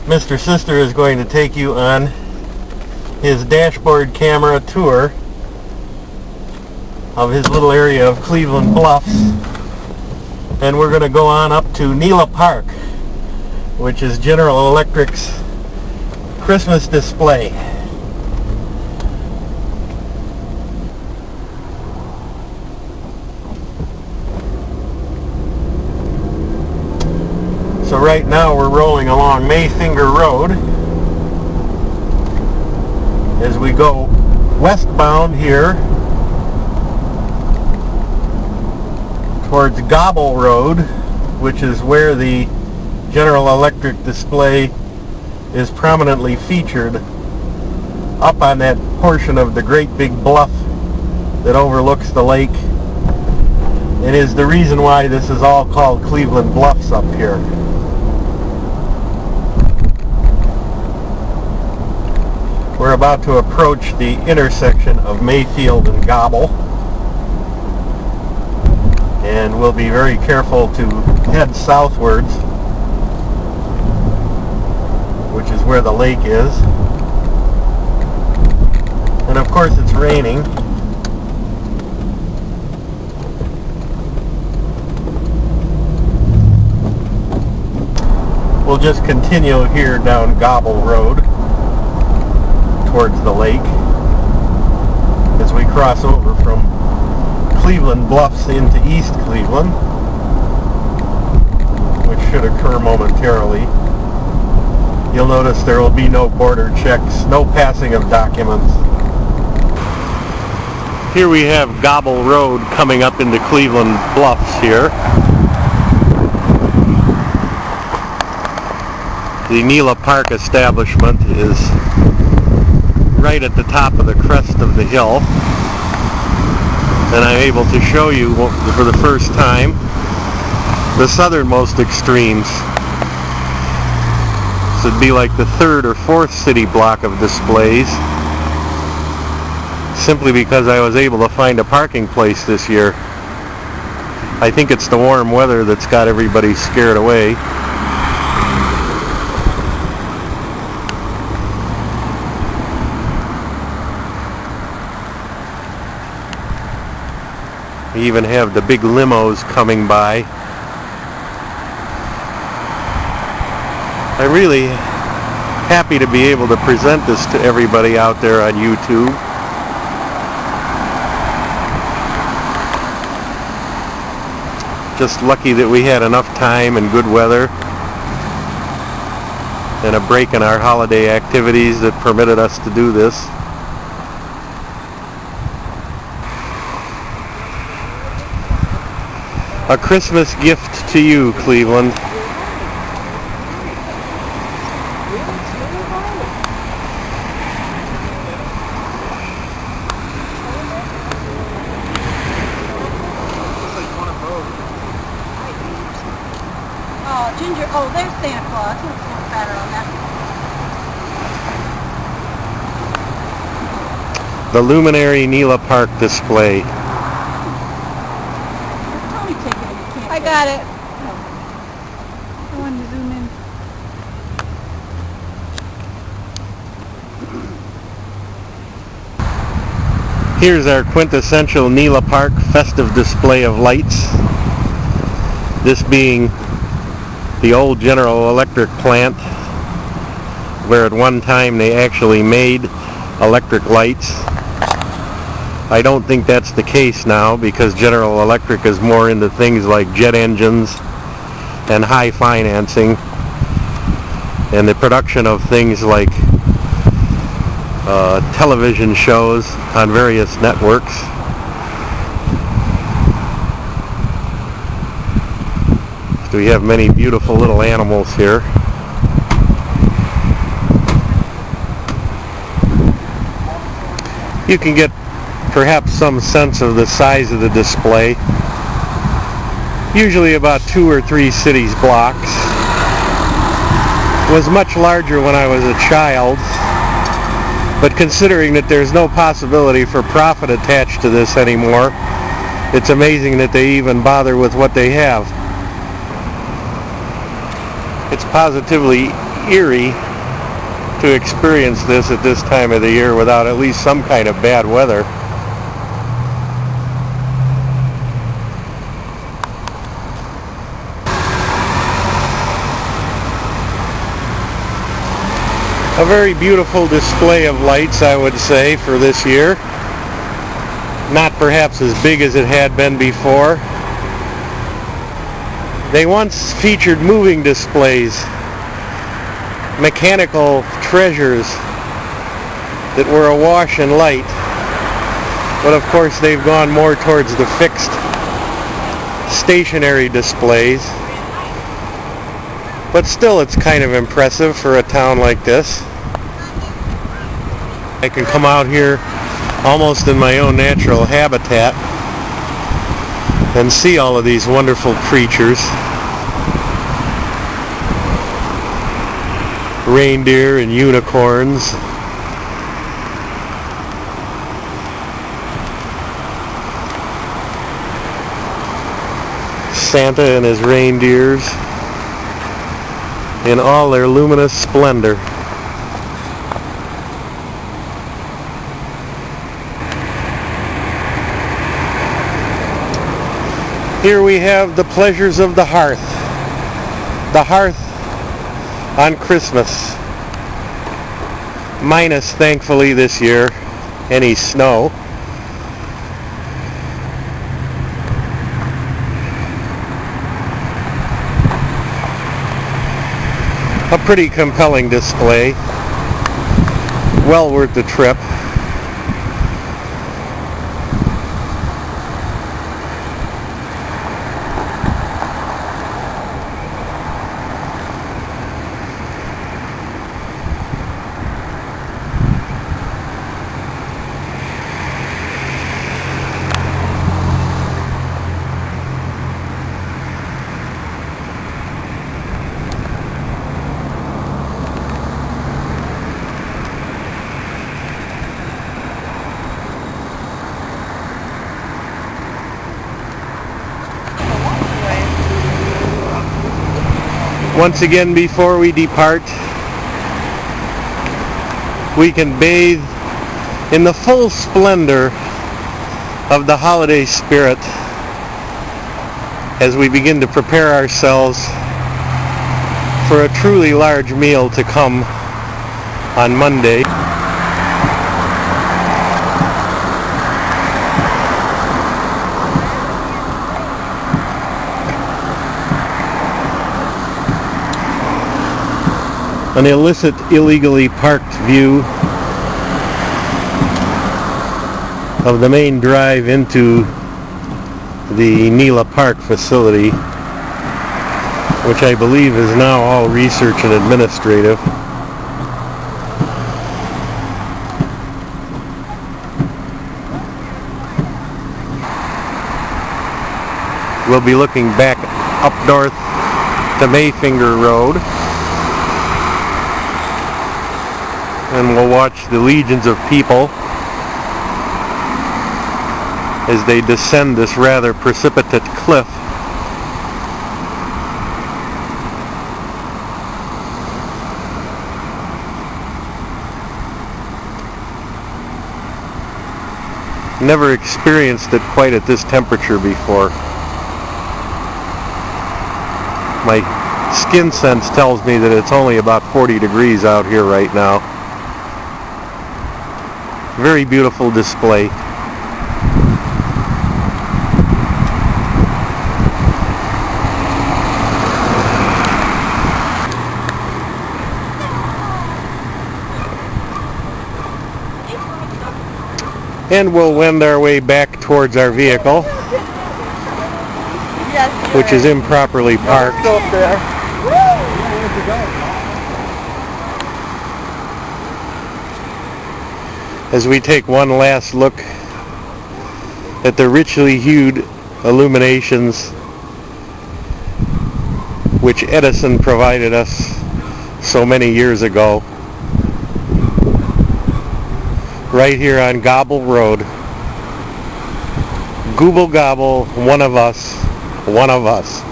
Mr. Sister is going to take you on his dashboard camera tour of his little area of Cleveland Bluffs, and we're going to go on up to Nela Park, which is General Electric's Christmas display. So right now we're rolling along Mayfinger Road as we go westbound here towards Gobble Road, which is where the General Electric display is prominently featured, up on that portion of the great big bluff that overlooks the lake, and is the reason why this is all called Cleveland Bluffs up here. We're about to approach the intersection of Mayfield and Gobble, and we'll be very careful to head southwards, which is where the lake is. And of course it's raining. We'll just continue here down Gobble Road towards the lake as we cross over from Cleveland Bluffs into East Cleveland, which should occur momentarily. You'll notice there will be no border checks, no passing of documents. Here we have Gobble Road coming up into Cleveland Bluffs here. The Nela Park establishment is right at the top of the crest of the hill, and I'm able to show you for the first time the southernmost extremes. This would be like the third or fourth city block of displays, simply because I was able to find a parking place this year. I think it's the warm weather that's got everybody scared away. We even have the big limos coming by. I'm really happy to be able to present this to everybody out there on YouTube. Just lucky that we had enough time and good weather and a break in our holiday activities that permitted us to do this. A Christmas gift to you, Cleveland. Oh, Ginger. Oh, there's Santa Claus. He looks a little fatter on that. The Luminary Nela Park display. I got it. I wanted to zoom in. Here's our quintessential Nela Park festive display of lights. This being the old General Electric plant, where at one time they actually made electric lights. I don't think that's the case now, because General Electric is more into things like jet engines and high financing and the production of things like television shows on various networks. So we have many beautiful little animals here. You can get perhaps some sense of the size of the display. Usually about 2 or 3 cities blocks. It was much larger when I was a child, but considering that there's no possibility for profit attached to this anymore, it's amazing that they even bother with what they have. It's positively eerie to experience this at this time of the year without at least some kind of bad weather. A very beautiful display of lights, I would say, for this year. Not perhaps as big as it had been before. They once featured moving displays, mechanical treasures that were awash in light, but of course they've gone more towards the fixed stationary displays. But still, it's kind of impressive for a town like this. I can come out here almost in my own natural habitat and see all of these wonderful creatures. Reindeer and unicorns. Santa and his reindeers in all their luminous splendor. Here we have the pleasures of the hearth. The hearth on Christmas. Minus, thankfully, this year, any snow. A pretty compelling display. Well worth the trip. Once again, before we depart, we can bathe in the full splendor of the holiday spirit as we begin to prepare ourselves for a truly large meal to come on Monday. An illicit, illegally parked view of the main drive into the Nela Park facility, which I believe is now all research and administrative. We'll be looking back up north to Mayfinger Road, and we'll watch the legions of people as they descend this rather precipitate cliff. Never experienced it quite at this temperature before. My skin sense tells me that it's only about 40 degrees out here right now. Very beautiful display. And we'll wend our way back towards our vehicle, which is improperly parked. As we take one last look at the richly hued illuminations which Edison provided us so many years ago, right here on Gobble Road. Gooble gobble, one of us, one of us.